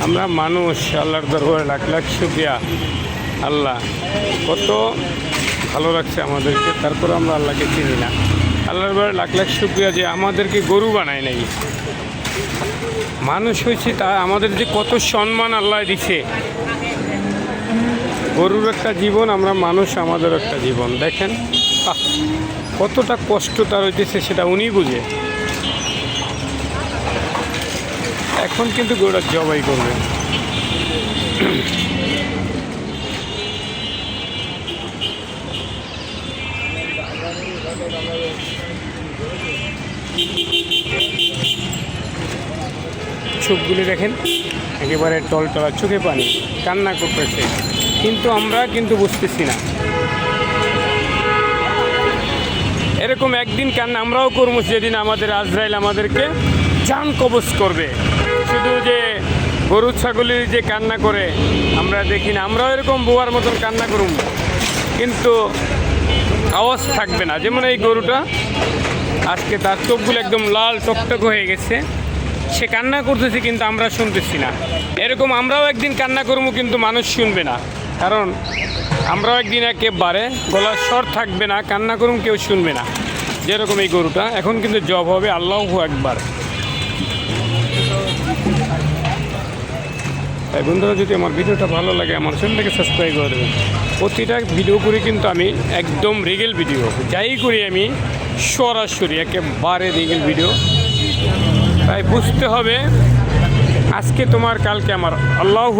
আমরা মানুষ, আল্লাহর দরবারে লাখ লাখ শুকরিয়া। আল্লাহ কত ভালো রাখছে আমাদেরকে, তারপর আমরা আল্লাহকে চিনি না। আল্লাহর দরবারে লাখ লাখ শুকরিয়া যে আমাদেরকে গরু বানায় নাই, মানুষ হয়েছে। তা আমাদের যে কত সম্মান আল্লাহ দিছে। গরুর একটা জীবন, আমরা মানুষ আমাদের একটা জীবন। দেখেন কতটা কষ্ট তার হইতেছে, সেটা উনি বুঝে। এখন কিন্তু গরুটা জবাই করবে। চোখগুলি দেখেন একেবারে টলটলা, চোখে পানি, কান্না করতেছে, কিন্তু আমরা কিন্তু বুঝতেছি না। এরকম একদিন কান্না আমরাও করবো, যেদিন আমাদের আজরাইল আমাদেরকে জান কবজ করবে। শুধু যে গরু ছাগলের যে কান্না করে আমরা দেখি না, আমরাও এরকম বোয়ার মতন কান্না করব, কিন্তু আওয়াজ থাকবে না। যেমন এই গরুটা আজকে তার চোখগুলো একদম লাল টকটক হয়ে গেছে, সে কান্না করতেছে কিন্তু আমরা শুনতেছি না। এরকম আমরাও একদিন কান্না করবো, কিন্তু মানুষ শুনবে না, কারণ আমরাও একদিন একেবারে গলার স্বর থাকবে না, কান্না করুন, কেউ শুনবে না। যেরকম এই গরুটা এখন কিন্তু জব হবে। আল্লাহু আকবার। তাই বন্ধুরা, যদি আমার ভিডিওটা ভালো লাগে আমার চ্যানেলটাকে সাবস্ক্রাইব করে দেবেন। প্রতিটা ভিডিও করি কিন্তু আমি একদম রিয়েল ভিডিও, যাই করি আমি সরাসরি একেবারে রিয়েল ভিডিও। তাই বুঝতে হবে আজকে তোমার, কালকে আমার। আল্লাহ